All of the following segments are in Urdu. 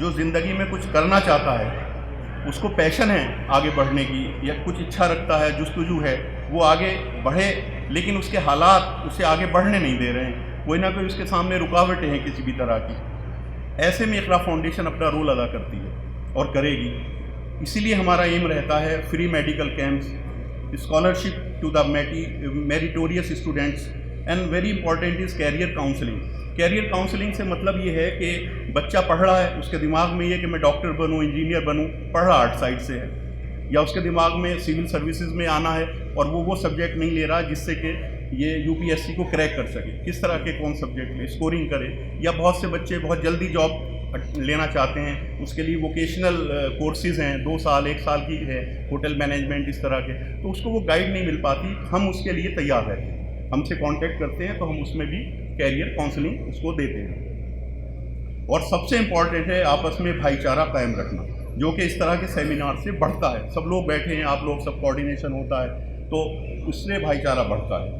جو زندگی میں کچھ کرنا چاہتا ہے، اس کو پیشن ہے آگے بڑھنے کی یا کچھ اچھا رکھتا ہے، جستجو ہے، وہ آگے بڑھے، لیکن اس کے حالات اسے آگے بڑھنے نہیں دے رہے ہیں، کوئی نہ کوئی اس کے سامنے رکاوٹیں ہیں کسی بھی طرح کی. ایسے میں اقرا فاؤنڈیشن اپنا رول ادا کرتی ہے اور کرے گی. اسی لیے ہمارا ایم رہتا ہے free medical camps, scholarship to the meritorious students, and very important is career counselling. Career counselling سے مطلب یہ ہے کہ بچہ پڑھ رہا ہے، اس کے دماغ میں یہ کہ میں ڈاکٹر بنوں، انجینئر بنوں، پڑھ رہا آرٹ سائڈ سے ہے، یا اس کے دماغ میں سول سروسز میں آنا ہے اور وہ سبجیکٹ نہیں لے رہا جس سے کہ یہ یو پی ایس سی کو کریک کر سکے. کس طرح کے کون سبجیکٹ لے، اسکورنگ کرے. یا بہت سے بچے بہت جلدی جاب لینا چاہتے ہیں، اس کے لیے ووکیشنل کورسز ہیں، 2 سال 1 سال کی ہے، ہوٹل مینجمنٹ اس طرح کے، تو اس کو وہ گائیڈ نہیں مل پاتی. ہم اس کے لیے تیار رہتے ہیں، ہم سے کانٹیکٹ کرتے ہیں تو ہم اس میں بھی کیریئر کاؤنسلنگ اس کو دیتے ہیں. اور سب سے امپورٹنٹ ہے آپس میں بھائی چارہ قائم رکھنا، جو کہ اس طرح کے سیمینار سے بڑھتا ہے. سب لوگ بیٹھے ہیں، آپ لوگ سب کوآرڈینیشن ہوتا ہے تو اس سے بھائی چارہ بڑھتا ہے.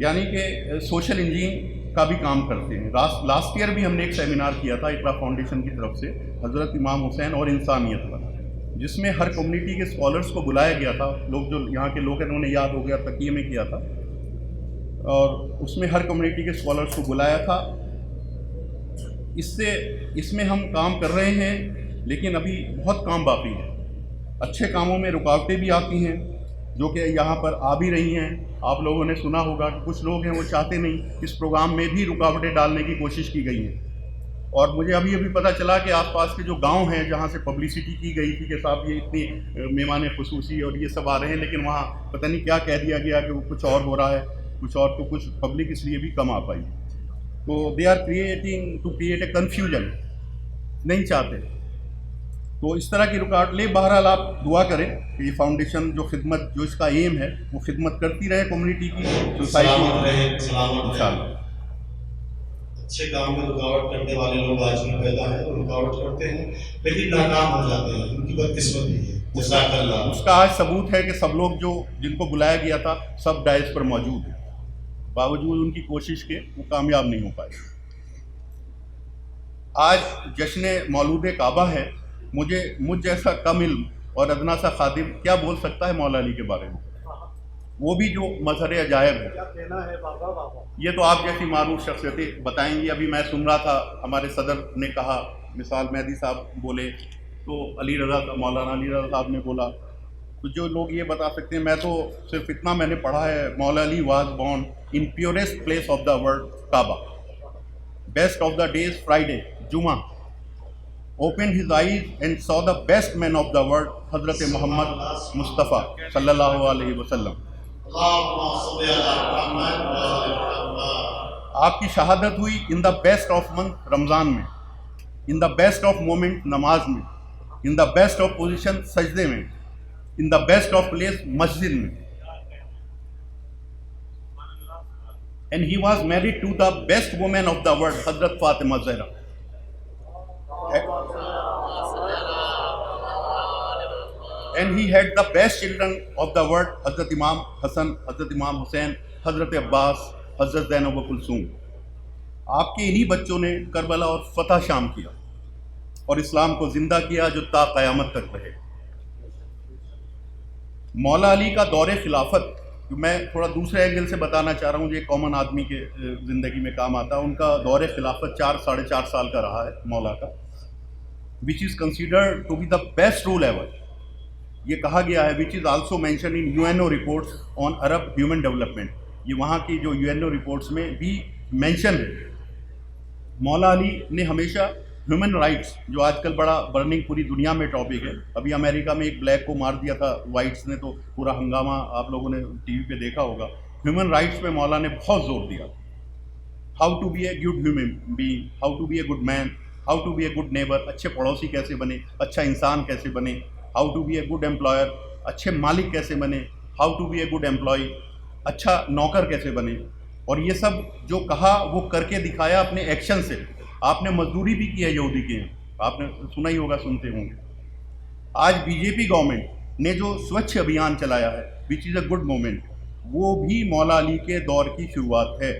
یعنی کہ سوشل انجینئرنگ کا بھی کام کرتے ہیں. لاسٹ ایئر بھی ہم نے ایک سیمینار کیا تھا اقرا فاؤنڈیشن کی طرف سے حضرت امام حسین اور انسانیت پر، جس میں ہر کمیونٹی کے اسکالرس کو بلایا گیا تھا. لوگ جو یہاں کے لوگ ہیں انہوں نے یاد ہو گیا تقیے میں کیا تھا، اور اس میں ہر کمیونٹی کے اسکالرس کو بلایا تھا. اس میں ہم کام کر رہے ہیں، لیکن ابھی بہت کام باقی ہے. اچھے کاموں میں رکاوٹیں بھی آتی ہیں جو کہ یہاں پر آ بھی رہی ہیں. آپ لوگوں نے سنا ہوگا کہ کچھ لوگ ہیں وہ چاہتے نہیں، اس پروگرام میں بھی رکاوٹیں ڈالنے کی کوشش کی گئی ہیں. اور مجھے ابھی پتہ چلا کہ آس پاس کے جو گاؤں ہیں جہاں سے پبلسٹی کی گئی تھی کہ صاحب یہ اتنی مہمان خصوصی اور یہ سب آ رہے ہیں، لیکن وہاں پتہ نہیں کیا کہہ دیا گیا کہ وہ کچھ اور ہو رہا ہے، کچھ اور، تو کچھ پبلک اس لیے بھی کم آ پائی. تو they are creating to create a confusion, نہیں چاہتے. تو اس طرح کی رکاوٹ لے. بہرحال آپ دعا کریں کہ یہ فاؤنڈیشن جو خدمت، جو اس کا ایم ہے، وہ خدمت کرتی رہے کمیونٹی کی، سوسائٹی کی، انشاءاللہ. اچھے کام میں رکاوٹ کرنے والے لوگ آج بھی پیدا ہیں اور رکاوٹ کرتے ہیں لیکن ناکام ہو جاتے ہیں. ان کی بدقسمتی ہے. جزاک اللہ. اس کا آج ثبوت ہے کہ سب لوگ جو جن کو بلایا گیا تھا سب ڈائز پر موجود ہیں، باوجود ان کی کوشش کے وہ کامیاب نہیں ہو پائے. آج جشن مولود کعبہ ہے. مجھ جیسا کم علم اور ادنا سا خادم کیا بول سکتا ہے مولا علی کے بارے میں؟ وہ بھی جو مظہر عجائب ہے. یہ تو آپ جیسی معروف شخصیتیں بتائیں گی. ابھی میں سن رہا تھا ہمارے صدر نے کہا، مثال مہدی صاحب بولے تو مولانا علی رضا صاحب نے بولا، تو جو لوگ یہ بتا سکتے ہیں. میں تو صرف اتنا میں نے پڑھا ہے، Maula Ali was born in purest place of the world Kaaba, best of the days Friday جمعہ، opened his eyes and saw the best man of the world حضرت محمد مصطفیٰ صلی اللہ علیہ وسلم. آپ کی شہادت ہوئی ان دا بیسٹ آف منتھ رمضان میں، ان دا بیسٹ آف مومنٹ نماز میں، ان دا بیسٹ آف پوزیشن سجدے میں، ان دا بیسٹ آف پلیس مسجد میں. And he was married to the best woman of the world حضرت Fatima Zahra. And he had the best children of the world حضرت امام حسن، حضرت امام حسین، حضرت عباس، حضرت زینب و کلثوم. آپ کے انہی بچوں نے کربلا اور فتح شام کیا اور اسلام کو زندہ کیا جو تا قیامت تک رہے. مولا علی کا دور خلافت میں تھوڑا دوسرے اینگل سے بتانا چاہ رہا ہوں، جو کامن آدمی کے زندگی میں کام آتا ہے. ان کا دور خلافت 4-4.5 سال کا رہا ہے مولا کا، which is considered to be the best rule ever. یہ کہا گیا ہے which is also mentioned in UNO reports on Arab human development. یہ وہاں کی جو UNO reports میں بھی مینشن ہے. مولا علی نے ہمیشہ ہیومن رائٹس، جو آج کل بڑا برننگ پوری دنیا میں ٹاپک ہے، ابھی امریکہ میں ایک بلیک کو مار دیا تھا وائٹس نے، تو پورا ہنگامہ آپ لوگوں نے ٹی وی پہ دیکھا ہوگا. ہیومن رائٹس پہ مولا نے بہت زور دیا. How to be a good human being, how to be a good man, how to be a good neighbour, اچھے پڑوسی کیسے بنے، اچھا انسان کیسے بنے، how to be a good employer, اچھے مالک کیسے بنے، how to be a good employee, اچھا نوکر کیسے بنے. اور یہ سب جو کہا وہ کر کے دکھایا اپنے ایکشن سے. آپ نے مزدوری بھی کی ہے یہودی کے، آپ نے سنا ہی ہوگا، سنتے ہوں گے. آج بی جے پی گورنمنٹ نے جو سوچھ ابھیان چلایا ہے وچ از اے گڈ مومنٹ، وہ بھی مولا علی کے دور کی شروعات ہے،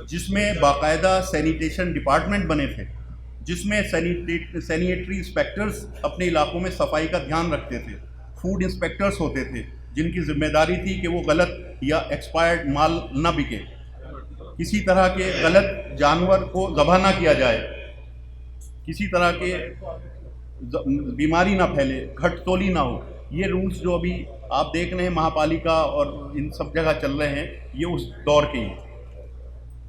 جس میں باقاعدہ سینیٹیشن ڈپارٹمنٹ بنے تھے جس میں سینیٹری انسپیکٹرز اپنے علاقوں میں صفائی کا دھیان رکھتے تھے، فوڈ انسپیکٹرز ہوتے تھے جن کی ذمہ داری تھی کہ وہ غلط یا ایکسپائرڈ مال نہ بکے، کسی طرح کے غلط جانور کو ذبح نہ کیا جائے، کسی طرح کے بیماری نہ پھیلے، گھٹ تولی نہ ہو. یہ رولز جو ابھی آپ دیکھ رہے ہیں مہاپالیکا اور ان سب جگہ چل رہے ہیں، یہ اس دور کے ہیں.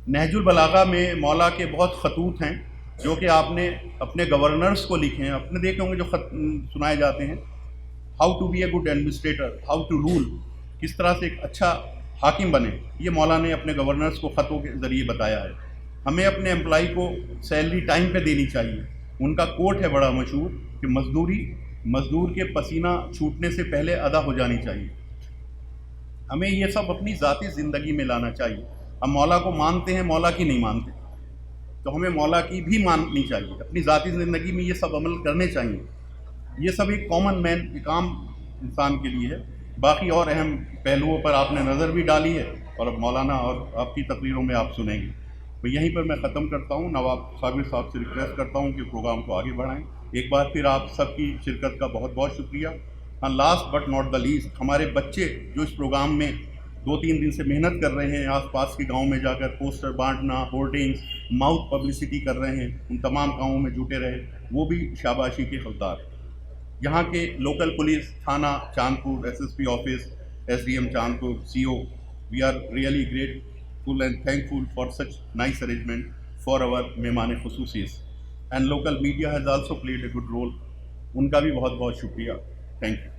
نہج البلاغہ میں مولا کے بہت خطوط ہیں جو کہ آپ نے اپنے گورنرز کو لکھے ہیں. آپ نے دیکھے ہوں گے جو خط سنائے جاتے ہیں، how to be a good administrator, how to rule, کس طرح سے ایک اچھا حاکم بنے. یہ مولا نے اپنے گورنرز کو خطوں کے ذریعے بتایا ہے. ہمیں اپنے امپلائی کو سیلری ٹائم پہ دینی چاہیے. ان کا کوٹ ہے بڑا مشہور کہ مزدور کے پسینہ چھوٹنے سے پہلے ادا ہو جانی چاہیے. ہمیں یہ سب اپنی ذاتی زندگی میں لانا چاہیے. ہم مولا کو مانتے ہیں، مولا کی نہیں مانتے، تو ہمیں مولا کی بھی ماننی چاہیے. اپنی ذاتی زندگی میں یہ سب عمل کرنے چاہیے. یہ سب ایک کامن مین، ایک عام انسان کے لیے ہے. باقی اور اہم پہلوؤں پر آپ نے نظر بھی ڈالی ہے اور اب مولانا اور آپ کی تقریروں میں آپ سنیں گے. تو یہیں پر میں ختم کرتا ہوں. نواب صابر صاحب سے ریکویسٹ کرتا ہوں کہ پروگرام کو آگے بڑھائیں. ایک بار پھر آپ سب کی شرکت کا بہت بہت شکریہ. ہاں، last but not the least, ہمارے بچے جو اس پروگرام میں 2-3 دن سے محنت کر رہے ہیں، آس پاس کے گاؤں میں جا کر پوسٹر بانٹنا، ہورڈنگس، ماؤتھ پبلسٹی کر رہے ہیں، ان تمام کاموں میں جٹے رہے، وہ بھی شاباشی کے حقدار. یہاں کے لوکل پولیس تھانہ Chandpur, SSP office, SDM Chandpur, CO، we are really grateful and thankful for such nice arrangement for our مہمان خصوصیز. And local media has also played a good role. ان کا بھی بہت بہت شکریہ. Thank you.